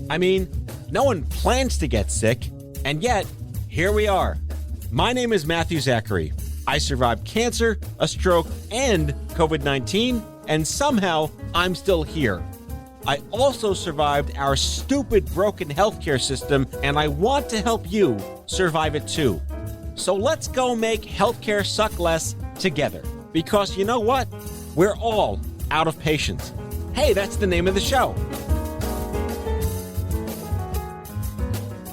I mean, no one plans to get sick, and yet, here we are. My name is Matthew Zachary. I survived cancer, a stroke, and COVID-19, and somehow I'm still here. I also survived our stupid broken healthcare system, and I want to help you survive it too. So let's go make healthcare suck less together. Because you know what? We're all out of patience. Hey, that's the name of the show.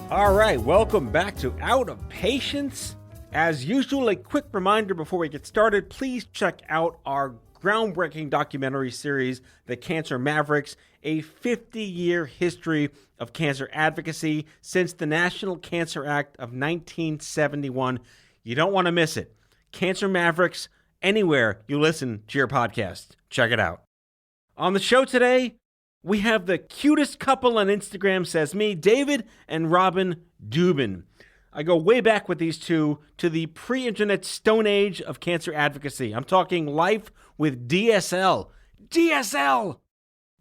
All right, welcome back to Out of Patience. As usual, a quick reminder before we get started, please check out our groundbreaking documentary series, The Cancer Mavericks, a 50-year history of cancer advocacy since the National Cancer Act of 1971. You don't want to miss it. Cancer Mavericks, anywhere you listen to your podcast. Check it out. On the show today, we have the cutest couple on Instagram, says me, David and Robin Dubin. I go way back with these two to the pre-internet stone age of cancer advocacy. I'm talking life with DSL. DSL!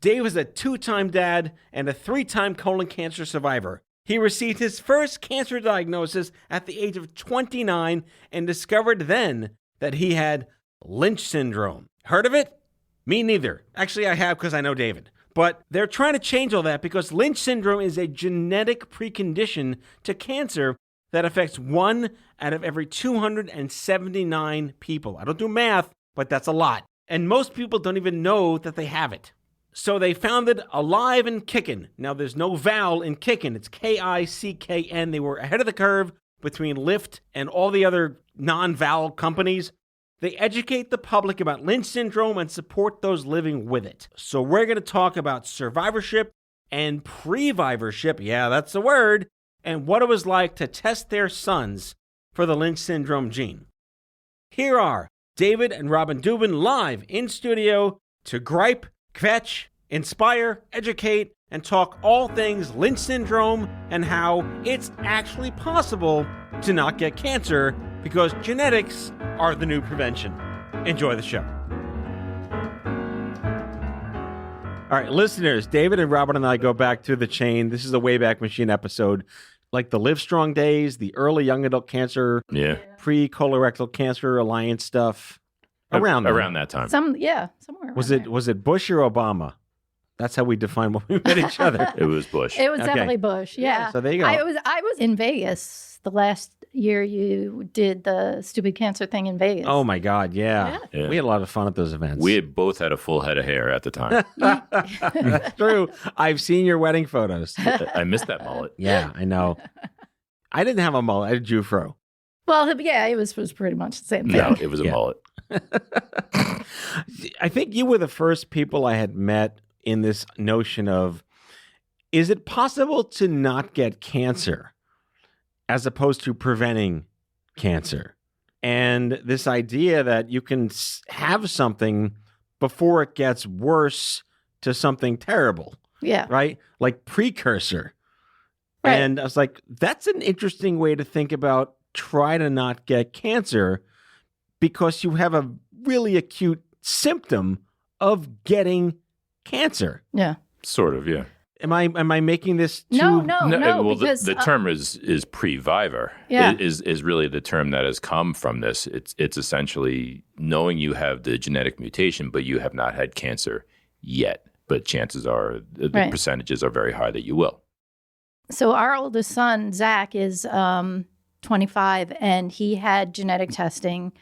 Dave is a 2-time dad and a 3-time colon cancer survivor. He received his first cancer diagnosis at the age of 29 and discovered then that he had Lynch Syndrome. Heard of it? Me neither. Actually, I have because I know David. But they're trying to change all that because Lynch Syndrome is a genetic precondition to cancer that affects 1 out of every 279 people. I don't do math, but that's a lot. And most people don't even know that they have it. So they founded Alive and Kickn. Now, there's no vowel in Kickn. It's Kickn. They were ahead of the curve between Lyft and all the other non-vowel companies. They educate the public about Lynch syndrome and support those living with it. So we're going to talk about survivorship and pre-vivorship. Yeah, that's the word. And what it was like to test their sons for the Lynch syndrome gene. Here are David and Robin Dubin live in studio to gripe, kvetch, inspire, educate, and talk all things Lynch syndrome and how it's actually possible to not get cancer because genetics are the new prevention. Enjoy the show. All right, listeners, David and Robin and I go back to the chain. This is a Wayback Machine episode, like the Live Strong days, the early young adult cancer, pre-colorectal cancer alliance stuff. Around that time. Somewhere. Was it Bush or Obama? That's how we define when we met each other. It was Bush. It was definitely Bush. Yeah. So there you go. I was in Vegas the last year you did the stupid cancer thing in Vegas. Oh my God, yeah. We had a lot of fun at those events. We had both had a full head of hair at the time. That's true. I've seen your wedding photos. I missed that mullet. Yeah, I know. I didn't have a mullet. I had a Jufro. Well, yeah, it was pretty much the same thing. No, it was a mullet. I think you were the first people I had met in this notion of, is it possible to not get cancer as opposed to preventing cancer? And this idea that you can have something before it gets worse to something terrible. Yeah. Right? Like precursor. Right. And I was like, that's an interesting way to think about try to not get cancer because you have a really acute symptom of getting cancer. Yeah. Sort of, yeah. Am I making this too? No, well, because the term is pre-vivor. Yeah. Is really the term that has come from this. It's essentially knowing you have the genetic mutation, but you have not had cancer yet. But chances are, the percentages are very high that you will. So our oldest son, Zach, is 25, and he had genetic testing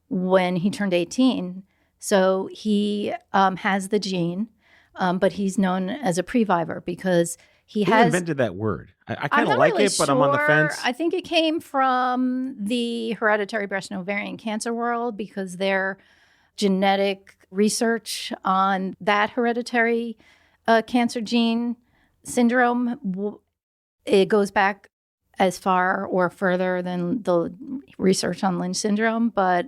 when he turned 18. So he has the gene, but he's known as a pre-vivor because Who invented that word? I kind of like really it, but I'm on the fence. I think it came from the hereditary breast and ovarian cancer world because their genetic research on that hereditary cancer gene syndrome, it goes back as far or further than the research on Lynch syndrome, but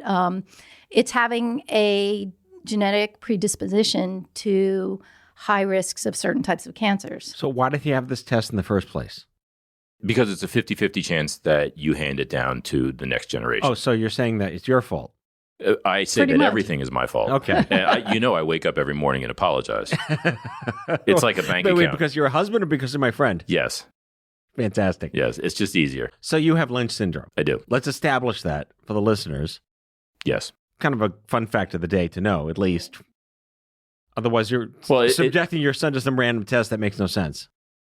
it's having a genetic predisposition to high risks of certain types of cancers. So why did he have this test in the first place? Because it's a 50-50 chance that you hand it down to the next generation. Oh, so you're saying that it's your fault? I say Pretty that much. everything is my fault. Okay. And I wake up every morning and apologize. It's like a bank Wait, account. because you're a husband or because you're my friend? Yes. Fantastic. Yes. It's just easier. So you have Lynch syndrome. I do. Let's establish that for the listeners. Yes. Kind of a fun fact of the day to know, at least. Otherwise, you're subjecting your son to some random test that makes no sense.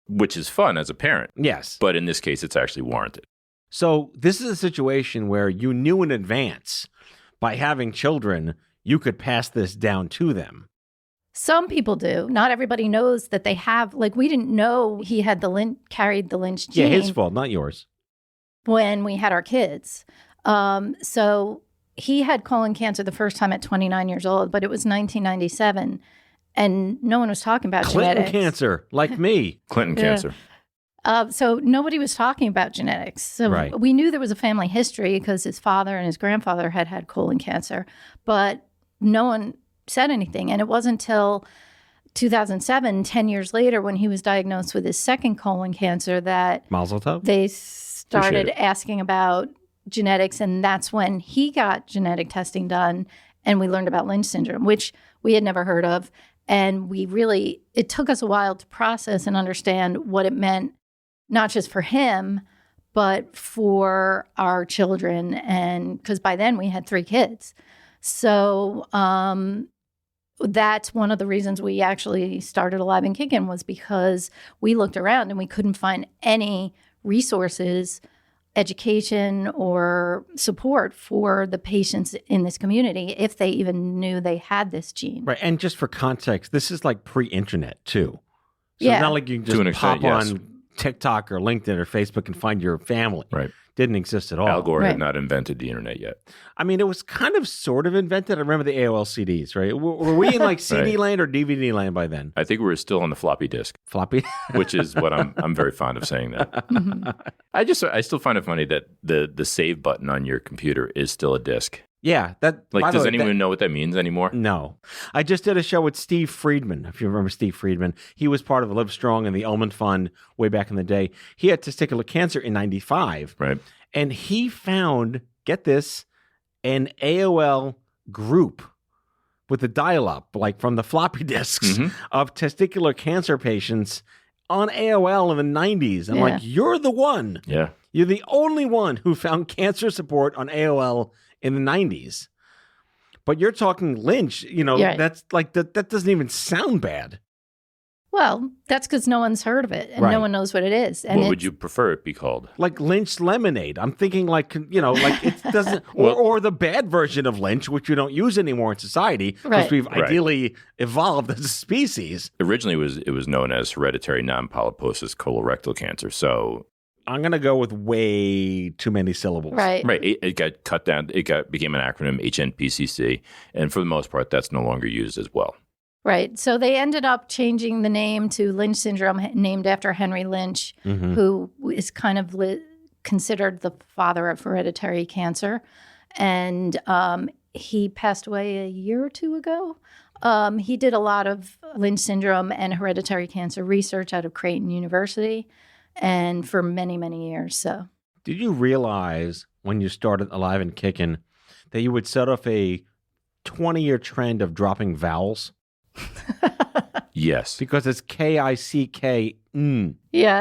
Which is fun as a parent. Yes. But in this case, it's actually warranted. So this is a situation where you knew in advance by having children, you could pass this down to them. Some people do. Not everybody knows that they have. Like, we didn't know he had carried the Lynch gene. Yeah, his fault, not yours. When we had our kids. So he had colon cancer the first time at 29 years old, but it was 1997, and no one was talking about Clinton genetics. cancer, like me. Clinton cancer. So nobody was talking about genetics. So Right. we knew there was a family history because his father and his grandfather had colon cancer, but no one said anything. And it wasn't until 2007, 10 years later, when he was diagnosed with his second colon cancer, that Mazel tov. they started asking about genetics. And that's when he got genetic testing done. And we learned about Lynch syndrome, which we had never heard of. And it took us a while to process and understand what it meant, not just for him, but for our children. And because by then we had 3 kids. So that's one of the reasons we actually started Alive and Kickn, was because we looked around and we couldn't find any resources, education, or support for the patients in this community if they even knew they had this gene. Right. And just for context, this is like pre-internet too. So Yeah. it's not like you can To an just pop extent, yes. on TikTok or LinkedIn or Facebook and find your family. Right. Didn't exist at all. Al Gore Right. had not invented the internet yet. I mean, it was kind of sort of invented. I remember the AOL CDs, right? Were we in like CD land or DVD land by then? I think we were still on the floppy disk, Floppy? which is what I'm very fond of saying that. I still find it funny that the save button on your computer is still a disk. Yeah. Like, does anyone know what that means anymore? No. I just did a show with Steve Friedman, if you remember Steve Friedman. He was part of Live Strong and the Ullman Fund way back in the day. He had testicular cancer in 95. Right. And he found, get this, an AOL group with the dial-up, like from the floppy disks, of testicular cancer patients on AOL in the 90s. I'm like, you're the one. Yeah. You're the only one who found cancer support on AOL in the 90s. But you're talking Lynch, that's like, that doesn't even sound bad. Well, that's because no one's heard of it and Right. no one knows what it is. And What would you prefer it be called? Like Lynch lemonade. I'm thinking like it doesn't, or the bad version of Lynch, which we don't use anymore in society because Right. we've Right. ideally evolved as a species. Originally, it was known as hereditary non-polyposis colorectal cancer. So, I'm going to go with way too many syllables. Right. it got cut down. Became an acronym, HNPCC. And for the most part, that's no longer used as well. Right. So they ended up changing the name to Lynch syndrome, named after Henry Lynch, who is kind of considered the father of hereditary cancer. And he passed away a year or 2 ago. He did a lot of Lynch syndrome and hereditary cancer research out of Creighton University, and for many, many years. So, Did you realize when you started Alive and Kickn that you would set off a 20-year trend of dropping vowels? Yes. Because it's Kick. yeah,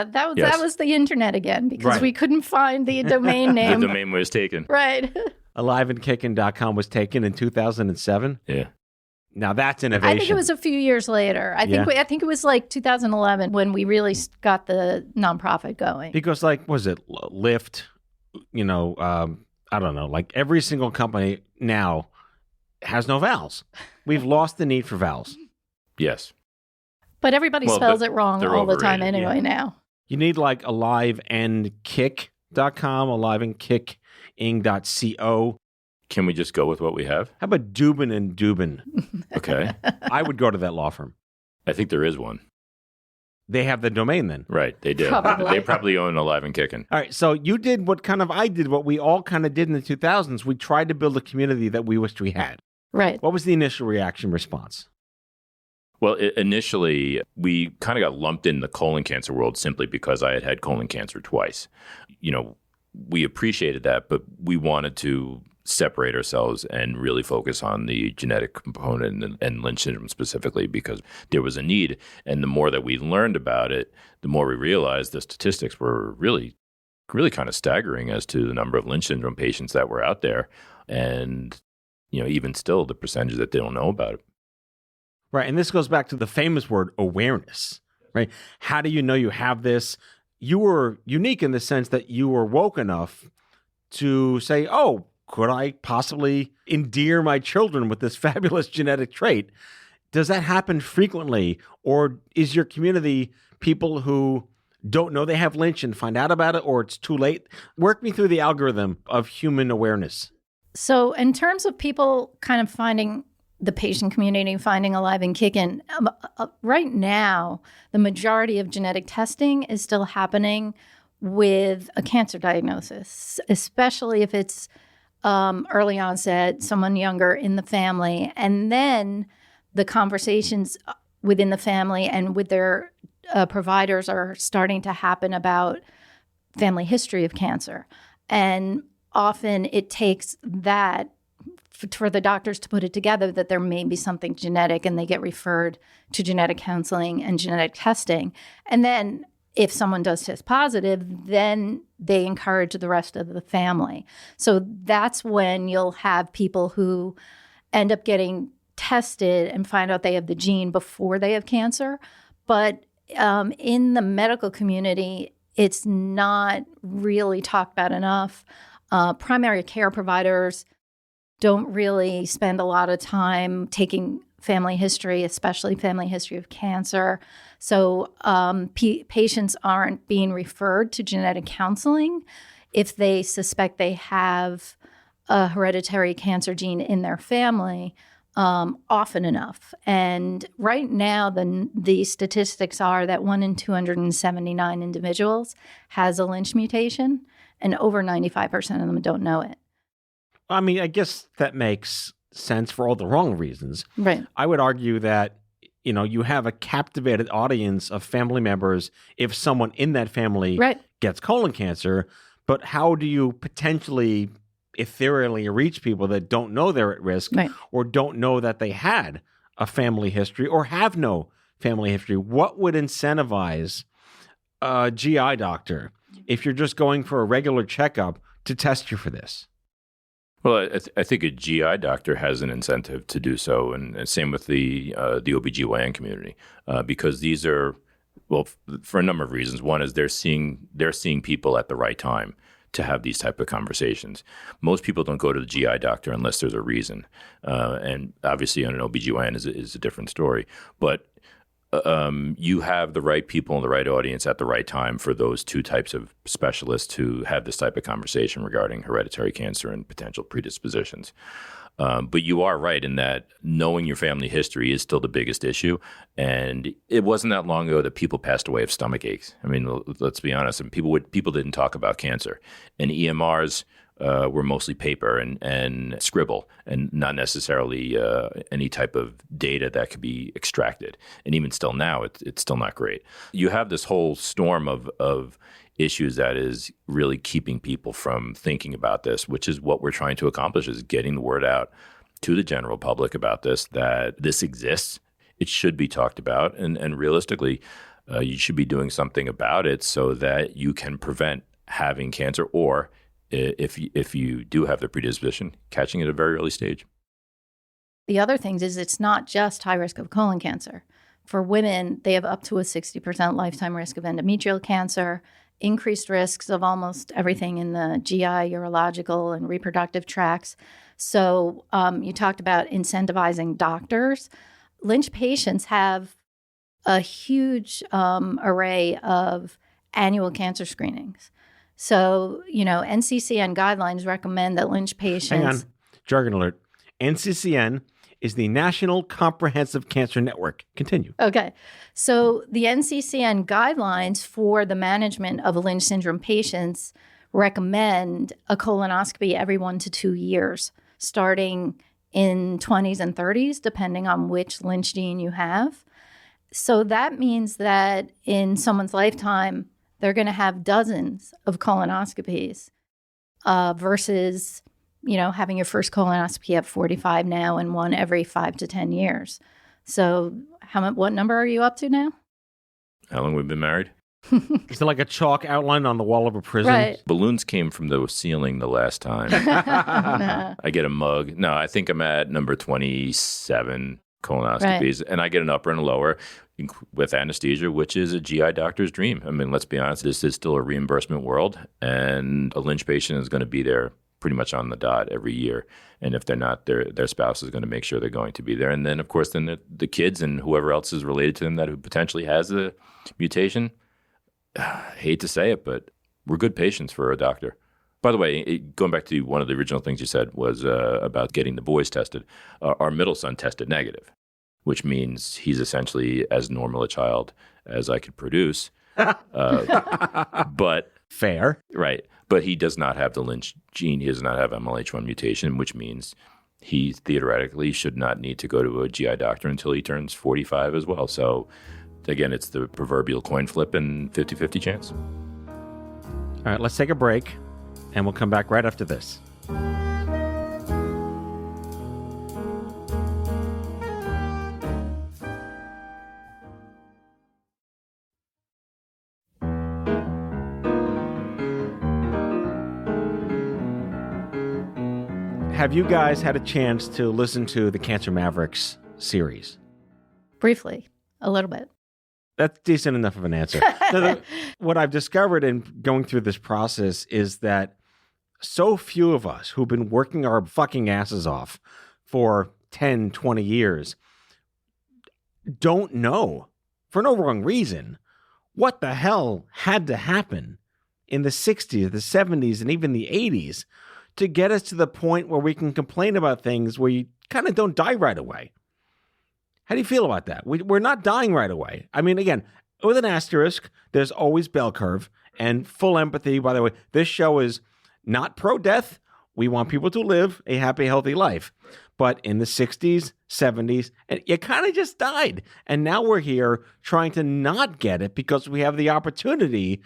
that Yes. was the internet again, because Right. we couldn't find the domain The name. domain was taken. Right. AliveandKickn.com was taken in 2007. Yeah. Now that's innovation. I think it was a few years later. I think it was like 2011 when we really got the nonprofit going. Because, like, was it Lyft? I don't know. Like, every single company now has no vowels. We've lost the need for vowels. Yes. But everybody Well, spells it wrong they're all the time overrated, anyway now. You need, like, aliveandkick.com, aliveandkicking.co. Can we just go with what we have? How about Dubin and Dubin? Okay. I would go to that law firm. I think there is one. They have the domain then. Right. They do. Probably. They probably own Alive and Kickn. All right, so you did what I did, what we all kind of did in the 2000s. We tried to build a community that we wished we had. Right. What was the initial reaction response? Well, initially, we kind of got lumped in the colon cancer world simply because I had colon cancer twice. We appreciated that, but we wanted to separate ourselves and really focus on the genetic component and Lynch syndrome specifically, because there was a need. And the more that we learned about it, the more we realized the statistics were really kind of staggering as to the number of Lynch syndrome patients that were out there. And, even still, the percentage that they don't know about it. Right. And this goes back to the famous word awareness, right? How do you know you have this? You were unique in the sense that you were woke enough to say, oh, could I possibly endear my children with this fabulous genetic trait? Does that happen frequently? Or is your community people who don't know they have Lynch and find out about it, or it's too late? Work me through the algorithm of human awareness. So in terms of people kind of finding the patient community, finding Alive and Kickn, right now, the majority of genetic testing is still happening with a cancer diagnosis, especially if it's early onset, someone younger in the family. And then the conversations within the family and with their providers are starting to happen about family history of cancer. And often it takes that for the doctors to put it together that there may be something genetic, and they get referred to genetic counseling and genetic testing. And then if someone does test positive, then they encourage the rest of the family. So that's when you'll have people who end up getting tested and find out they have the gene before they have cancer. But in the medical community, it's not really talked about enough. Primary care providers don't really spend a lot of time taking family history, especially family history of cancer. So patients aren't being referred to genetic counseling if they suspect they have a hereditary cancer gene in their family often enough. And right now, the statistics are that 1 in 279 individuals has a Lynch mutation, and over 95% of them don't know it. I mean, I guess that makes sense for all the wrong reasons. Right. I would argue that, you have a captivated audience of family members if someone in that family gets colon cancer. But how do you potentially ethereally reach people that don't know they're at risk or don't know that they had a family history or have no family history? What would incentivize a GI doctor, if you're just going for a regular checkup, to test you for this? Well, I think a GI doctor has an incentive to do so, and same with the OBGYN community, because these are, well, for a number of reasons. One is they're seeing people at the right time to have these type of conversations. Most people don't go to the GI doctor unless there's a reason, and obviously on an OBGYN is a different story. But you have the right people in the right audience at the right time for those two types of specialists to have this type of conversation regarding hereditary cancer and potential predispositions. But you are right in that knowing your family history is still the biggest issue. And it wasn't that long ago that people passed away of stomach aches. I mean, let's be honest. And people didn't talk about cancer. And EMRs were mostly paper and scribble, and not necessarily any type of data that could be extracted. And even still now, it's still not great. You have this whole storm of issues that is really keeping people from thinking about this, which is what we're trying to accomplish, is getting the word out to the general public about this, that this exists. It should be talked about. And realistically, you should be doing something about it so that you can prevent having cancer, or if you do have the predisposition, catching it at a very early stage. The other things is it's not just high risk of colon cancer. For women, they have up to a 60% lifetime risk of endometrial cancer, increased risks of almost everything in the GI, urological, and reproductive tracts. So you talked about incentivizing doctors. Lynch patients have a huge array of annual cancer screenings. So, NCCN guidelines recommend that Lynch patients... Hang on. Jargon alert. NCCN is the National Comprehensive Cancer Network. Continue. Okay. So the NCCN guidelines for the management of Lynch syndrome patients recommend a colonoscopy every 1 to 2 years, starting in 20s and 30s, depending on which Lynch gene you have. So that means that in someone's lifetime, they're going to have dozens of colonoscopies versus having your first colonoscopy at 45 now and one every 5 to 10 years. So what number are you up to now? How long we've been married? Is it like a chalk outline on the wall of a prison? Right. Balloons came from the ceiling the last time. No. I get a mug. No, I think I'm at number 27 colonoscopies, and I get an upper and a lower with anesthesia, which is a GI doctor's dream. I mean, let's be honest, this is still a reimbursement world, and a Lynch patient is going to be there pretty much on the dot every year. And if they're not, their spouse is going to make sure they're going to be there. And then, of course, then the kids and whoever else is related to them who potentially has the mutation, I hate to say it, but we're good patients for a doctor. By the way, going back to one of the original things you said was about getting the boys tested. Our middle son tested negative, which means he's essentially as normal a child as I could produce. But fair. Right. But he does not have the Lynch gene. He does not have MLH1 mutation, which means he theoretically should not need to go to a GI doctor until he turns 45 as well. So again, it's the proverbial coin flip and 50-50 chance. All right, let's take a break, and we'll come back right after this. Have you guys had a chance to listen to the Cancer Mavericks series? Briefly, a little bit. That's decent enough of an answer. What I've discovered in going through this process is that so few of us who've been working our fucking asses off for 10, 20 years don't know, for no wrong reason, what the hell had to happen in the 60s, the 70s, and even the 80s to get us to the point where we can complain about things where you kind of don't die right away. How do you feel about that? We're not dying right away. I mean, again, with an asterisk, there's always bell curve and full empathy. By the way, this show is not pro-death. We want people to live a happy, healthy life. But in the 60s, 70s, and you kind of just died. And now we're here trying to not get it because we have the opportunity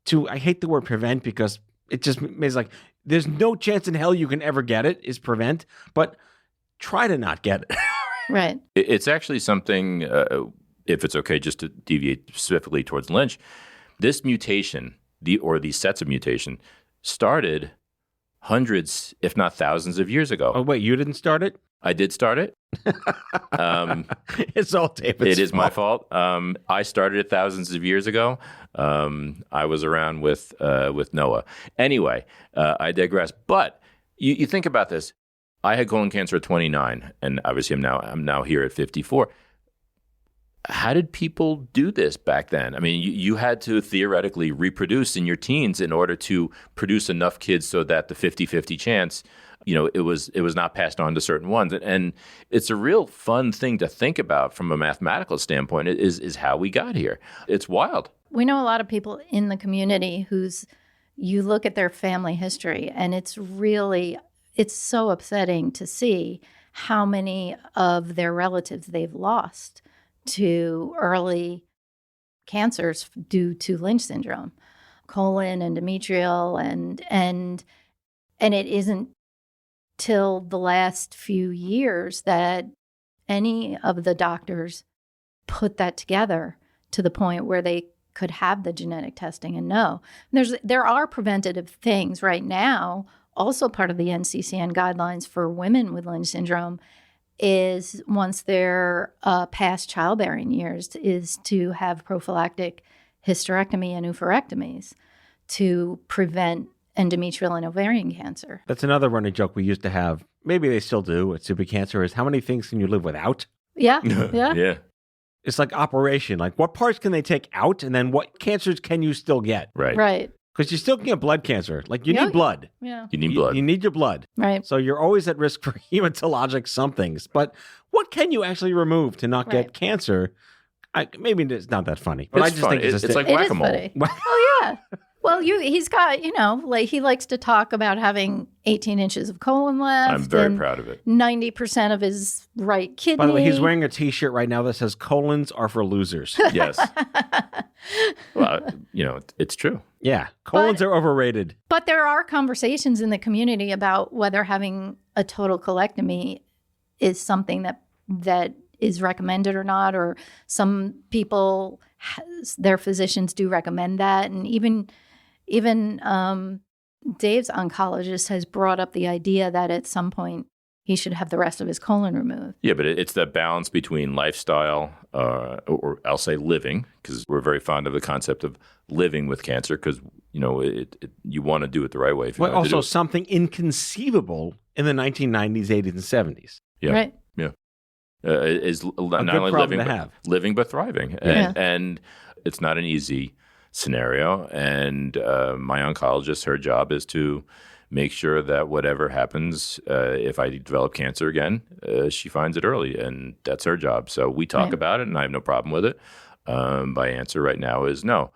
to, I hate the word prevent because it just means like, there's no chance in hell you can ever get it, is prevent, but try to not get it. Right. It's actually something, if it's okay just to deviate specifically towards Lynch, this mutation, these sets of mutation, started hundreds, if not thousands of years ago. Oh, wait, you didn't start it? I did start it. It's all David's fault. It is my fault. I started it thousands of years ago. I was around with Noah. Anyway, I digress. But you think about this. I had colon cancer at 29, and obviously I'm now here at 54. How did people do this back then? I mean, you had to theoretically reproduce in your teens in order to produce enough kids so that the 50-50 chance, it was not passed on to certain ones. And it's a real fun thing to think about from a mathematical standpoint is how we got here. It's wild. We know a lot of people in the community you look at their family history, and it's so upsetting to see how many of their relatives they've lost to early cancers due to Lynch syndrome, colon, endometrial, and it isn't till the last few years that any of the doctors put that together to the point where they could have the genetic testing and know. There are preventative things right now. Also part of the NCCN guidelines for women with Lynch syndrome is once they're past childbearing years is to have prophylactic hysterectomy and oophorectomies to prevent endometrial and ovarian cancer. That's another running joke we used to have. Maybe they still do at Super Cancer is how many things can you live without? Yeah. Yeah. Yeah. It's like operation. Like what parts can they take out and then what cancers can you still get? Right. Right. Because you still can get blood cancer. Like you need blood. Yeah. You need blood. You need your blood. Right. So you're always at risk for hematologic somethings. But what can you actually remove to not get cancer? Maybe it's not that funny, but I just funny. think it's like whack-a-mole. It is funny. Oh, yeah. Well, he's got, like he likes to talk about having 18 inches of colon left. I'm very proud of it. 90% of his right kidney. By the way, he's wearing a T-shirt right now that says "Colons are for losers." Yes. Well, it's true. Yeah, colons are overrated. But there are conversations in the community about whether having a total colectomy is something that is recommended or not, or some people, their physicians do recommend that. And even Dave's oncologist has brought up the idea that at some point he should have the rest of his colon removed. Yeah, but it's that balance between lifestyle, or I'll say living, because we're very fond of the concept of living with cancer, because you want to do it the right way. But also something inconceivable in the 1990s, 80s, and 70s. Yeah. Right. Yeah. Is not only living but thriving, and it's not an easy scenario. And my oncologist, her job is to make sure that whatever happens, if I develop cancer again, she finds it early, and that's her job. So we talk about it, and I have no problem with it. My answer right now is no.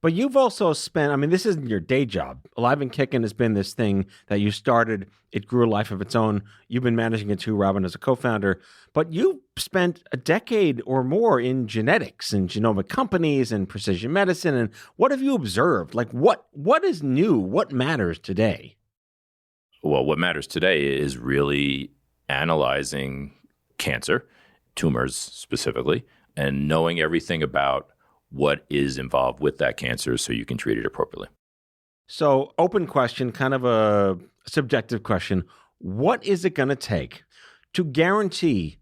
But you've also spent, this isn't your day job. Alive and Kickn has been this thing that you started. It grew a life of its own. You've been managing it too, Robin, as a co-founder. But you spent a decade or more in genetics and genomic companies and precision medicine. And what have you observed? Like, what is new? What matters today? Well, what matters today is really analyzing cancer, tumors specifically, and knowing everything about what is involved with that cancer so you can treat it appropriately. So, open question, kind of a subjective question. What is it going to take to guarantee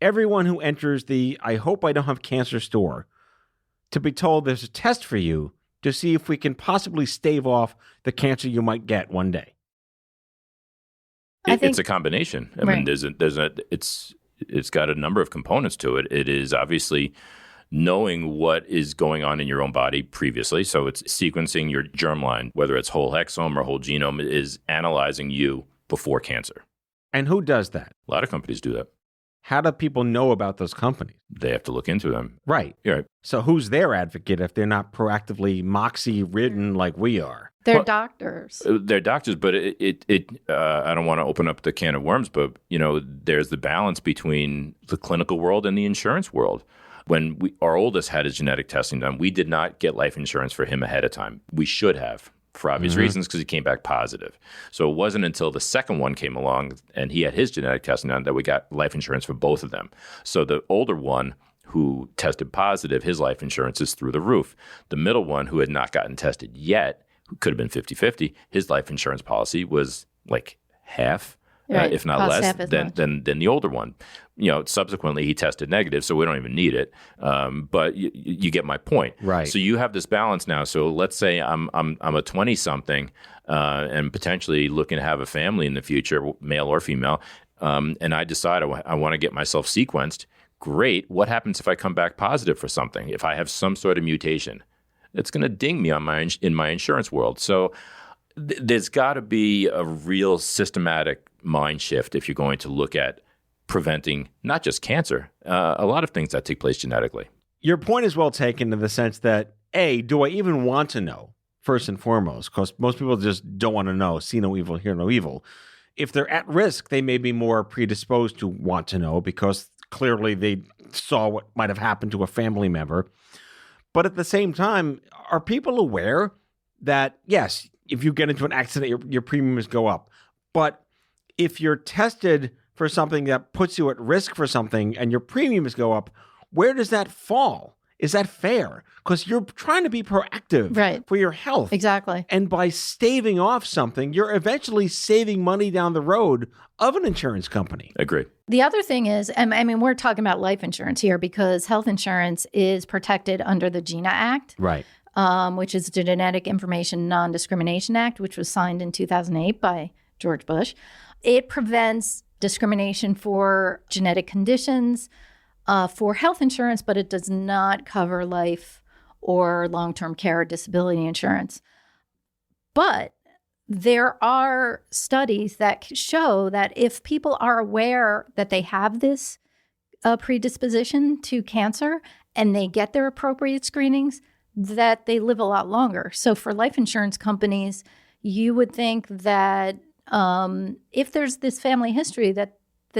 everyone who enters the "I hope I don't have cancer" store to be told there's a test for you to see if we can possibly stave off the cancer you might get one day? It's a combination. I mean, it's got a number of components to it. It is obviously knowing what is going on in your own body previously. So it's sequencing your germline, whether it's whole exome or whole genome, is analyzing you before cancer. And who does that? A lot of companies do that. How do people know about those companies? They have to look into them. Right. You're right. So who's their advocate if they're not proactively moxie-ridden like we are? They're doctors. They're doctors, but I don't want to open up the can of worms, but there's the balance between the clinical world and the insurance world. When our oldest had his genetic testing done, we did not get life insurance for him ahead of time. We should have, for obvious reasons, because he came back positive. So it wasn't until the second one came along and he had his genetic testing done that we got life insurance for both of them. So the older one who tested positive, his life insurance is through the roof. The middle one who had not gotten tested yet, who could have been 50-50, his life insurance policy was like half. Right. If not less than the older one. Subsequently he tested negative, so we don't even need it. But you get my point. Right. So you have this balance now. So let's say I'm a 20-something and potentially looking to have a family in the future, male or female, and I decide I want to get myself sequenced. Great. What happens if I come back positive for something? If I have some sort of mutation, it's going to ding me on in my insurance world. So there's got to be a real systematic mind shift if you're going to look at preventing not just cancer, a lot of things that take place genetically. Your point is well taken in the sense that, A, do I even want to know, first and foremost? Because most people just don't want to know, see no evil, hear no evil. If they're at risk, they may be more predisposed to want to know because clearly they saw what might have happened to a family member. But at the same time, are people aware that, yes, if you get into an accident, your premiums go up. But if you're tested for something that puts you at risk for something and your premiums go up, where does that fall? Is that fair? Because you're trying to be proactive for your health. Exactly. And by staving off something, you're eventually saving money down the road of an insurance company. Agreed. The other thing is, we're talking about life insurance here because health insurance is protected under the GINA Act. Right. Which is the Genetic Information Non-Discrimination Act, which was signed in 2008 by George Bush. It prevents discrimination for genetic conditions for health insurance, but it does not cover life or long-term care or disability insurance. But there are studies that show that if people are aware that they have this predisposition to cancer and they get their appropriate screenings, that they live a lot longer. So for life insurance companies, you would think that if there's this family history that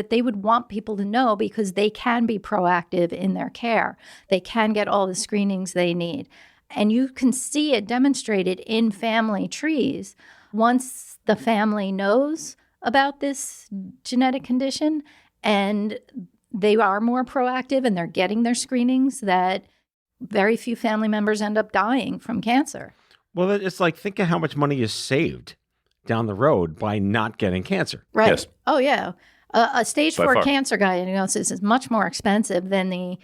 they would want people to know, because they can be proactive in their care. They can get all the screenings they need. And you can see it demonstrated in family trees. Once the family knows about this genetic condition and they are more proactive and they're getting their screenings, that very few family members end up dying from cancer. Well, it's like, think of how much money is saved down the road by not getting cancer. Right. Yes. Oh, yeah. A stage By 4 far. cancer diagnosis is much more expensive than the,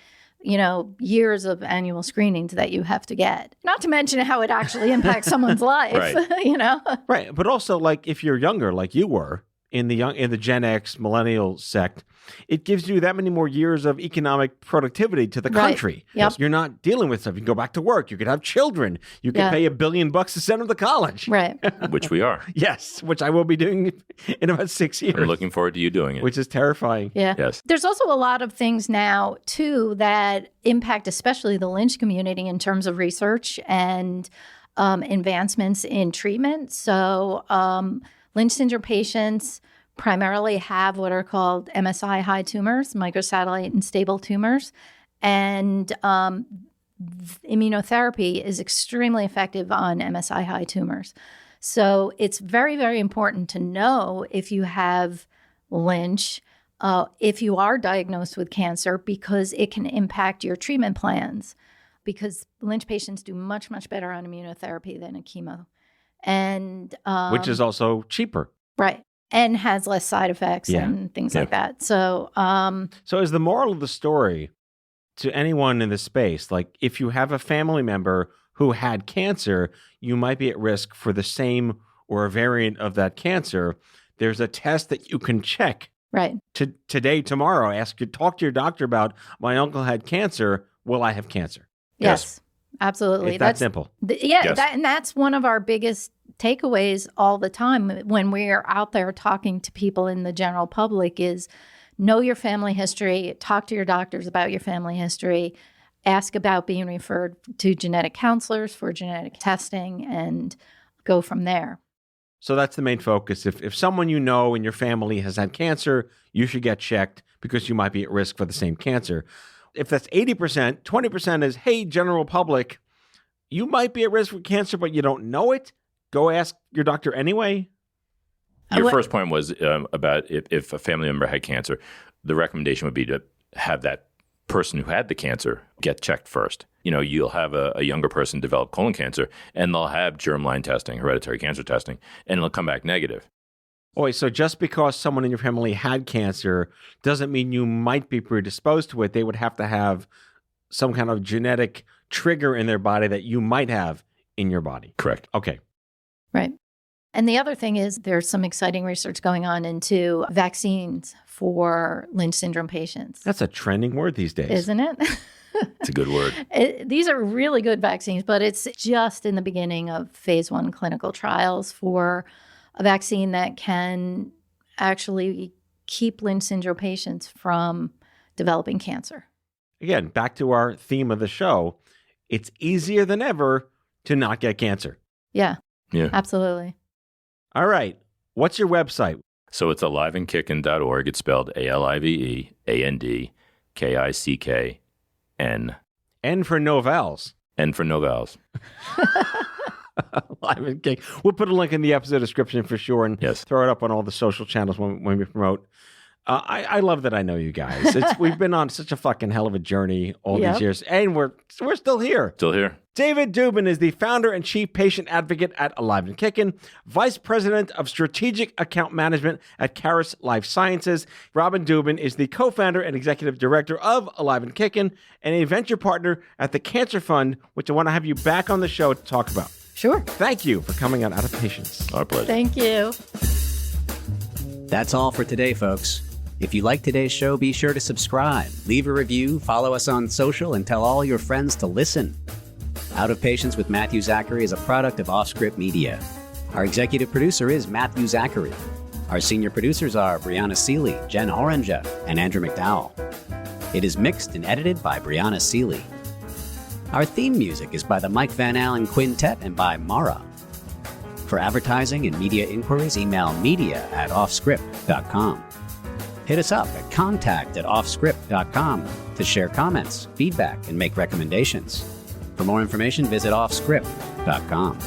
years of annual screenings that you have to get. Not to mention how it actually impacts someone's life, Right. Right. But also, like, if you're younger, like you were in the Gen X millennial sect, it gives you that many more years of economic productivity to the country. Yep. You're not dealing with stuff. You can go back to work. You could have children. You can pay $1 billion to send them to college. Right. Which we are. Yes, which I will be doing in about 6 years. I'm looking forward to you doing it. Which is terrifying. Yeah. Yes. There's also a lot of things now, too, that impact especially the Lynch community in terms of research and advancements in treatment. So Lynch syndrome patients primarily have what are called MSI high tumors, microsatellite unstable tumors. And immunotherapy is extremely effective on MSI high tumors. So it's very, very important to know if you have Lynch, if you are diagnosed with cancer, because it can impact your treatment plans, because Lynch patients do much, much better on immunotherapy than a chemo. And which is also cheaper. Right. And has less side effects and things like that. So, so is the moral of the story to anyone in this space, like, if you have a family member who had cancer, you might be at risk for the same or a variant of that cancer. There's a test that you can check. Right. Today, tomorrow, talk to your doctor about, my uncle had cancer. Will I have cancer? Yes. Absolutely. It's that simple. Yes. That's one of our biggest takeaways all the time when we're out there talking to people in the general public is know your family history, talk to your doctors about your family history, ask about being referred to genetic counselors for genetic testing, and go from there. So that's the main focus. If someone you know in your family has had cancer, you should get checked because you might be at risk for the same cancer. If that's 80%, 20% is, hey, general public, you might be at risk for cancer, but you don't know it. Go ask your doctor anyway. Your first point was about if a family member had cancer, the recommendation would be to have that person who had the cancer get checked first. You'll have a younger person develop colon cancer, and they'll have germline testing, hereditary cancer testing, and it'll come back negative. Oh, so just because someone in your family had cancer doesn't mean you might be predisposed to it. They would have to have some kind of genetic trigger in their body that you might have in your body. Correct. Okay. Right. And the other thing is there's some exciting research going on into vaccines for Lynch syndrome patients. That's a trending word these days. Isn't it? It's a good word. These are really good vaccines, but it's just in the beginning of phase 1 clinical trials for a vaccine that can actually keep Lynch syndrome patients from developing cancer. Again, back to our theme of the show, it's easier than ever to not get cancer. Yeah. Yeah. Absolutely. All right. What's your website? So it's aliveandkickn.org. It's spelled ALIVEANDKICKN. N for no vowels. N for no vowels. Alive and Kickn. We'll put a link in the episode description for sure, and Yes. throw it up on all the social channels when we promote. I love that I know you guys. We've been on such a fucking hell of a journey all these years, and we're still here. Still here. David Dubin is the founder and chief patient advocate at Alive and Kickn, vice president of strategic account management at Caris Life Sciences. Robin Dubin is the co-founder and executive director of Alive and Kickn, and a venture partner at the Cancer Fund, which I want to have you back on the show to talk about. Sure. Thank you for coming on Out of Patience. Our pleasure. Thank you. That's all for today, folks. If you like today's show, be sure to subscribe, leave a review, follow us on social, and tell all your friends to listen. Out of Patience with Matthew Zachary is a product of Offscript Media. Our executive producer is Matthew Zachary. Our senior producers are Brianna Seeley, Jen Oranger, and Andrew McDowell. It is mixed and edited by Brianna Seeley. Our theme music is by the Mike Van Allen Quintet and by Mara. For advertising and media inquiries, email media@offscript.com. Hit us up at contact@offscript.com to share comments, feedback, and make recommendations. For more information, visit offscript.com.